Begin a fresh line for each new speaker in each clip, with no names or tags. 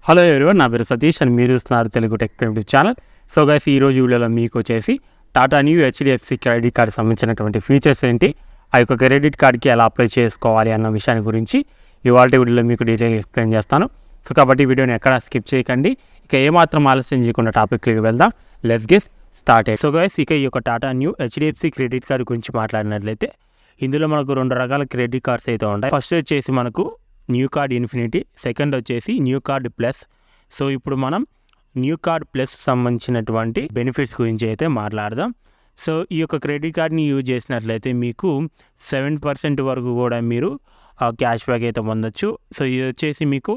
Hello everyone, నా పేరు Satish and మీరు చూస్తున్నారు Telugu tech YouTube channel. So guys, ఈరోజు వీడియోలో మీకు వచ్చేసి Tata new HDFC credit card సంబంధించినటువంటి ఫీచర్స్ ఏంటి, ఆ యొక్క క్రెడిట్ కార్డ్కి ఎలా అప్లై చేసుకోవాలి అన్న విషయాన్ని గురించి ఇవాళ వీడియోలో మీకు డీటెయిల్గా ఎక్స్ప్లెయిన్ చేస్తాను. సో కాబట్టి వీడియోని ఎక్కడా స్కిప్ చేయకండి. ఇక ఏమాత్రం ఆలస్యం చేయకుండా టాపిక్కి వెళ్దాం. Let's get started. So guys, ఇక ఈ యొక్క Tata new HDFC credit card గురించి మాట్లాడినట్లయితే ఇందులో మనకు రెండు రకాల క్రెడిట్ కార్డ్స్ అయితే ఉంటాయి. ఫస్ట్ వచ్చేసి మనకు న్యూ కార్డ్ ఇన్ఫినిటీ, సెకండ్ వచ్చేసి న్యూ కార్డ్ ప్లస్. సో ఇప్పుడు మనం న్యూ కార్డ్ ప్లస్ సంబంధించినటువంటి బెనిఫిట్స్ గురించి అయితే మాట్లాడదాం. సో ఈ యొక్క క్రెడిట్ కార్డ్ని యూజ్ చేసినట్లయితే మీకు 7% వరకు కూడా మీరు క్యాష్ బ్యాక్ అయితే పొందొచ్చు. సో ఇది వచ్చేసి మీకు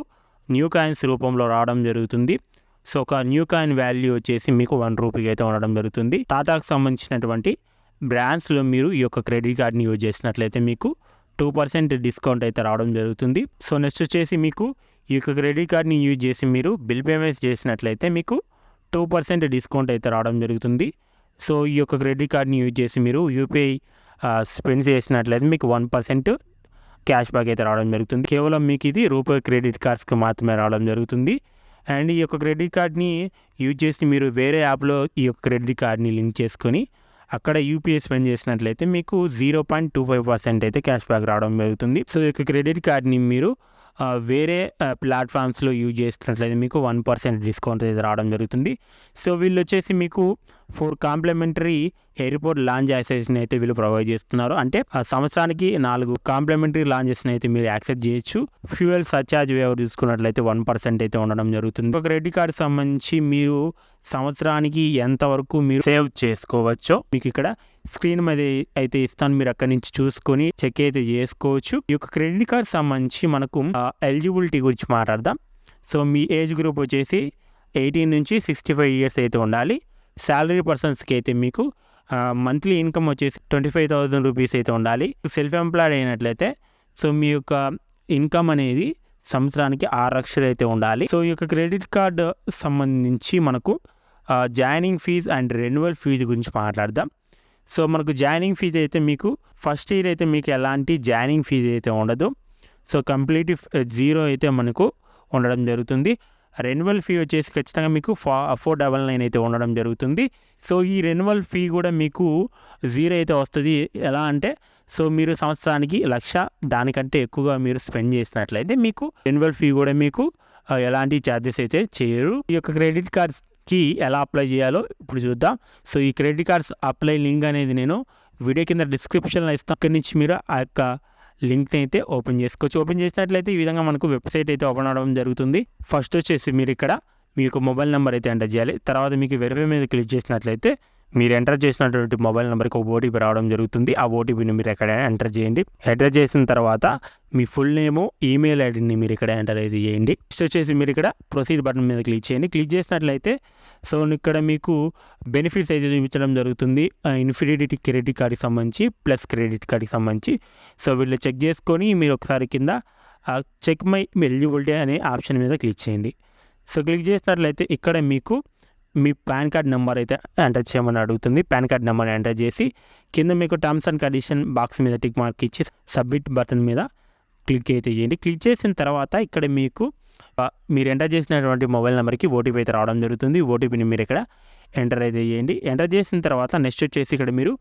న్యూ కాయిన్స్ రూపంలో రావడం జరుగుతుంది. సో ఒక న్యూ కాయిన్ వాల్యూ వచ్చేసి మీకు 1 రూపీకి అయితే ఉండడం జరుగుతుంది. టాటాకు సంబంధించినటువంటి బ్రాండ్స్లో మీరు ఈ యొక్క క్రెడిట్ కార్డ్ని యూజ్ చేసినట్లయితే మీకు 2% డిస్కౌంట్ అయితే రావడం జరుగుతుంది. సో నెక్స్ట్ వచ్చేసి మీకు ఈ యొక్క క్రెడిట్ కార్డ్ని యూజ్ చేసి మీరు బిల్ పేమెంట్స్ చేసినట్లయితే మీకు 2% డిస్కౌంట్ అయితే రావడం జరుగుతుంది. సో ఈ యొక్క క్రెడిట్ కార్డ్ని యూజ్ చేసి మీరు యూపీఐ స్పెండ్ చేసినట్లయితే మీకు 1% క్యాష్ బ్యాక్ అయితే రావడం జరుగుతుంది. కేవలం మీకు ఇది రూపాయి క్రెడిట్ కార్డ్స్కి మాత్రమే రావడం జరుగుతుంది. అండ్ ఈ యొక్క క్రెడిట్ కార్డ్ని యూజ్ చేసి మీరు వేరే యాప్లో ఈ యొక్క క్రెడిట్ కార్డ్ని లింక్ చేసుకొని అక్కడ యూపీఐ స్పెండ్ చేసినట్లయితే మీకు 0.25% అయితే క్యాష్ బ్యాక్ రావడం జరుగుతుంది. సో ఈ యొక్క క్రెడిట్ కార్డ్ని మీరు వేరే ప్లాట్ఫామ్స్లో యూజ్ చేసినట్లయితే మీకు 1% డిస్కౌంట్ అయితే రావడం జరుగుతుంది. సో వీళ్ళు వచ్చేసి మీకు 4 కాంప్లిమెంటరీ ఎయిర్పోర్ట్ లాంచ్ యాక్సెస్ని అయితే వీళ్ళు ప్రొవైడ్ చేస్తున్నారు. అంటే సంవత్సరానికి 4 కాంప్లిమెంటరీ లాంచెస్ని అయితే మీరు యాక్సెస్ చేయొచ్చు. ఫ్యూయల్ సర్చార్జ్ వేవర్ చూసుకున్నట్లయితే 1% అయితే ఉండడం జరుగుతుంది. ఒక క్రెడిట్ కార్డ్ సంబంధించి మీరు సంవత్సరానికి ఎంతవరకు మీరు సేవ్ చేసుకోవచ్చో మీకు ఇక్కడ స్క్రీన్ మీద అయితే ఇస్తాను, మీరు అక్కడి నుంచి చూసుకొని చెక్ అయితే చేసుకోవచ్చు. ఈ యొక్క క్రెడిట్ కార్డ్ సంబంధించి మనకు ఎలిజిబిలిటీ గురించి మాట్లాడదాం. సో మీ ఏజ్ గ్రూప్ వచ్చేసి 18 నుంచి 65 ఇయర్స్ అయితే ఉండాలి. శాలరీ పర్సన్స్కి అయితే మీకు మంత్లీ ఇన్కమ్ వచ్చేసి 25,000 రూపీస్ అయితే ఉండాలి. సెల్ఫ్ ఎంప్లాయిడ్ అయినట్లయితే సో మీ యొక్క ఇన్కమ్ అనేది సంవత్సరానికి 6 లక్షలు అయితే ఉండాలి. సో ఈ యొక్క క్రెడిట్ కార్డ్ సంబంధించి మనకు joining fees and renewal fees గురించి మాట్లాడదాం. సో మనకు జాయినింగ్ ఫీజు అయితే మీకు ఫస్ట్ ఇయర్ అయితే మీకు ఎలాంటి జాయినింగ్ ఫీజు అయితే ఉండదు. సో కంప్లీట్ 0 అయితే మనకు ఉండడం జరుగుతుంది. రెన్యువల్ ఫీ వచ్చేసి ఖచ్చితంగా మీకు 499 అయితే ఉండడం జరుగుతుంది. సో ఈ రెన్యువల్ ఫీ కూడా మీకు 0 అయితే వస్తుంది. ఎలా అంటే సో మీరు సంవత్సరానికి 1,00,000 దానికంటే ఎక్కువగా మీరు స్పెండ్ చేసినట్లయితే మీకు రెన్యువల్ ఫీ కూడా మీకు ఎలాంటి ఛార్జెస్ అయితే చేయరు. ఈ యొక్క క్రెడిట్ కార్డ్స్కి ఎలా అప్లై చేయాలో ఇప్పుడు చూద్దాం. సో ఈ క్రెడిట్ కార్డ్స్ అప్లై లింక్ అనేది నేను వీడియో కింద డిస్క్రిప్షన్లో ఇస్తాను. అక్కడి నుంచి మీరు ఆ యొక్క లింక్ని అయితే ఓపెన్ చేసుకోవచ్చు. ఓపెన్ చేసినట్లయితే ఈ విధంగా మనకు వెబ్సైట్ అయితే ఓపెన్ అవ్వడం జరుగుతుంది. ఫస్ట్ వచ్చేసి మీరు ఇక్కడ మీ యొక్క మొబైల్ నెంబర్ అయితే ఎంటర్ చేయాలి. తర్వాత మీకు వెరిఫై మీద క్లిక్ చేసినట్లయితే మీరు ఎంటర్ చేసినటువంటి మొబైల్ నెంబర్కి ఒక ఓటీపీ రావడం జరుగుతుంది. ఆ ఓటీపీని మీరు ఎక్కడ ఎంటర్ చేయండి. ఎంటర్ చేసిన తర్వాత మీ ఫుల్ నేము, ఈమెయిల్ ఐడిని మీరు ఇక్కడ ఎంటర్ అయితే చేయండి. నెక్స్ట్ వచ్చేసి మీరు ఇక్కడ ప్రొసీడ్ బటన్ మీద క్లిక్ చేయండి. క్లిక్ చేసినట్లయితే సో ఇక్కడ మీకు బెనిఫిట్స్ అయితే చూపించడం జరుగుతుంది. ఇన్ఫినిటీ క్రెడిట్ కార్డ్కి సంబంధించి ప్లస్ క్రెడిట్ కార్డ్కి సంబంధించి సో వీళ్ళు చెక్ చేసుకొని మీరు ఒకసారి కింద చెక్ మై ఎలిజిబిలిటీ అనే ఆప్షన్ మీద క్లిక్ చేయండి. సో క్లిక్ చేసినట్లయితే ఇక్కడ మీకు మీ పాన్ కార్డ్ నెంబర్ అయితే ఎంటర్ చేయమని అడుగుతుంది. పాన్ కార్డ్ నెంబర్ ఎంటర్ చేసి కింద మీకు టర్మ్స్ అండ్ కండిషన్ బాక్స్ మీద టిక్ మార్క్ ఇచ్చి సబ్మిట్ బటన్ మీద క్లిక్ అయితే చేయండి. క్లిక్ చేసిన తర్వాత ఇక్కడ మీకు మీరు ఎంటర్ చేసినటువంటి మొబైల్ నెంబర్కి ఓటీపీ అయితే రావడం జరుగుతుంది. ఓటీపీని మీరు ఇక్కడ ఎంటర్ అయితే చేయండి. ఎంటర్ చేసిన తర్వాత నెక్స్ట్ వచ్చేసి ఇక్కడ మీరు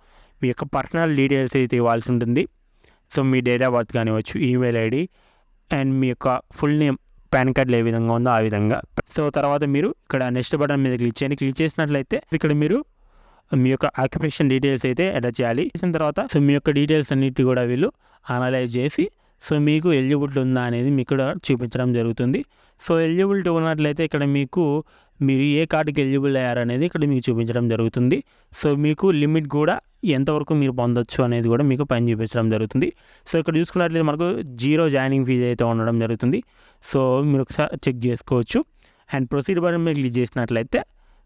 మీ యొక్క పర్సనల్ డీటెయిల్స్ అయితే ఇవ్వాల్సి ఉంటుంది. సో మీ డేట్ ఆఫ్ బర్త్ కానివ్వచ్చు, ఈమెయిల్ ఐడి అండ్ మీ యొక్క ఫుల్ నేమ్ పాన్ కార్డులో ఏ విధంగా ఉందో ఆ విధంగా. సో తర్వాత మీరు ఇక్కడ నెక్స్ట్ బటన్ మీద క్లిక్ చేయండి. క్లిక్ చేసినట్లయితే ఇక్కడ మీరు మీ యొక్క ఆక్యుపేషన్ డీటెయిల్స్ అయితే ఎంటర్ చేయాలి. చేసిన తర్వాత సో మీ యొక్క డీటెయిల్స్ అన్నిటి కూడా వీళ్ళు అనలైజ్ చేసి సో మీకు ఎలిజిబిలిటీ ఉందా అనేది మీకు కూడా చూపించడం జరుగుతుంది. సో ఎలిజిబిలిటీ ఉన్నట్లయితే ఇక్కడ మీకు మీరు ఏ కార్డుకి ఎలిజిబుల్ అయ్యారనేది ఇక్కడ మీకు చూపించడం జరుగుతుంది. సో మీకు లిమిట్ కూడా ఎంతవరకు మీరు పొందొచ్చు అనేది కూడా మీకు పైన చూపించడం జరుగుతుంది. సో ఇక్కడ చూసుకున్నట్లయితే మనకు 0 జాయినింగ్ ఫీజు అయితే ఉండడం జరుగుతుంది. సో మీరు ఒకసారి చెక్ చేసుకోవచ్చు. అండ్ ప్రొసీడ్ బటన్ మీద క్లిక్ చేసినట్లయితే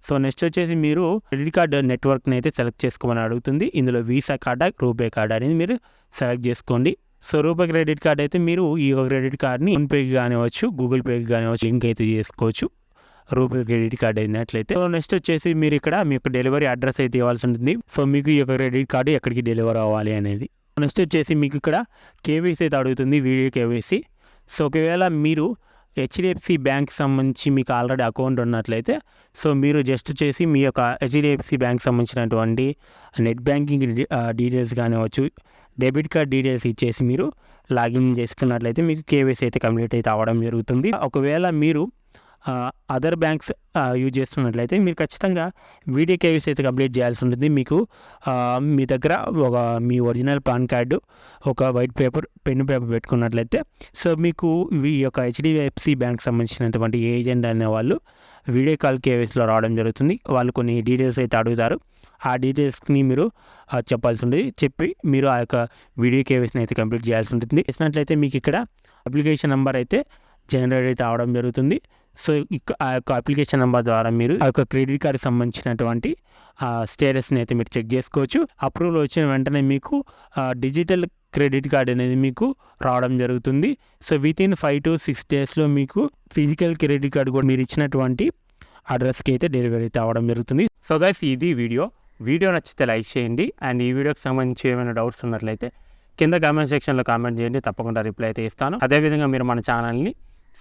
సో నెక్స్ట్ వచ్చేసి మీరు క్రెడిట్ కార్డ్ నెట్వర్క్ని అయితే సెలెక్ట్ చేసుకోమని అడుగుతుంది. ఇందులో వీసా కార్డా, రూపే కార్డ్ అనేది మీరు సెలెక్ట్ చేసుకోండి. సో రూపే క్రెడిట్ కార్డ్ అయితే మీరు ఈ క్రెడిట్ కార్డ్ని ఫోన్పేకి కానివ్వచ్చు, గూగుల్ పేకి కానివ్వచ్చు లింక్ అయితే చేసుకోవచ్చు రూపే క్రెడిట్ కార్డ్ అయినట్లయితే. సో నెక్స్ట్ వచ్చేసి మీరు ఇక్కడ మీ యొక్క డెలివరీ అడ్రస్ అయితే ఇవ్వాల్సి ఉంటుంది. సో మీకు ఈ యొక్క క్రెడిట్ కార్డు ఎక్కడికి డెలివర్ అవ్వాలి అనేది. నెక్స్ట్ వచ్చేసి మీకు ఇక్కడ కేవైసీ అయితే అడుగుతుంది, వీడియో కేవైసీ. సో ఒకవేళ మీరు హెచ్డిఎఫ్సి బ్యాంక్ సంబంధించి మీకు ఆల్రెడీ అకౌంట్ ఉన్నట్లయితే సో మీరు జస్ట్ చేసి మీ యొక్క హెచ్డిఎఫ్సి బ్యాంక్ సంబంధించినటువంటి నెట్ బ్యాంకింగ్ డీటెయిల్స్ కానివచ్చు, డెబిట్ కార్డ్ డీటెయిల్స్ ఇచ్చేసి మీరు లాగిన్ చేసుకున్నట్లయితే మీకు కేవైసీ అయితే కంప్లీట్ అయితే అవ్వడం జరుగుతుంది. ఒకవేళ మీరు అదర్ బ్యాంక్స్ యూజ్ చేస్తున్నట్లయితే మీరు ఖచ్చితంగా వీడియో కేవైసీ అయితే కంప్లీట్ చేయాల్సి ఉంటుంది. మీకు మీ దగ్గర మీ ఒరిజినల్ పాన్ కార్డు, ఒక వైట్ పేపర్, పెన్ పేపర్ పెట్టుకున్నట్లయితే సో మీకు ఈ యొక్క హెచ్డిఎఫ్సి బ్యాంక్ సంబంధించినటువంటి ఏజెంట్ అనే వాళ్ళు వీడియో కాల్ కేవైసీలో రావడం జరుగుతుంది. వాళ్ళు కొన్ని డీటెయిల్స్ అయితే అడుగుతారు. ఆ డీటెయిల్స్ని మీరు చెప్పాల్సి ఉంటుంది. చెప్పి మీరు ఆ యొక్క వీడియో కేవైసీని అయితే కంప్లీట్ చేయాల్సి ఉంటుంది. చేసినట్లయితే మీకు ఇక్కడ అప్లికేషన్ నెంబర్ అయితే జనరేట్ అయితే అవడం జరుగుతుంది. సో ఆ యొక్క అప్లికేషన్ నెంబర్ ద్వారా మీరు ఆ యొక్క క్రెడిట్ కార్డ్కి సంబంధించినటువంటి స్టేటస్ని అయితే మీరు చెక్ చేసుకోవచ్చు. అప్రూవల్ వచ్చిన వెంటనే మీకు డిజిటల్ క్రెడిట్ కార్డ్ అనేది మీకు రావడం జరుగుతుంది. సో వితిన్ 5 to 6 daysలో మీకు ఫిజికల్ క్రెడిట్ కార్డ్ కూడా మీరు ఇచ్చినటువంటి అడ్రస్కి అయితే డెలివరీ అయితే అవ్వడం జరుగుతుంది. సో గైస్, ఇది వీడియో నచ్చితే లైక్ చేయండి. అండ్ ఈ వీడియోకి సంబంధించి ఏమైనా డౌట్స్ ఉన్నట్లయితే కింద కామెంట్ సెక్షన్లో కామెంట్ చేయండి, తప్పకుండా రిప్లై అయితే ఇస్తాను. అదేవిధంగా మీరు మన ఛానల్ని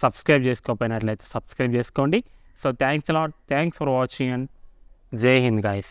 సబ్స్క్రైబ్ చేసుకోకపోయినట్లయితే సబ్స్క్రైబ్ చేసుకోండి. So thanks for watching and జై హింద్ గైస్.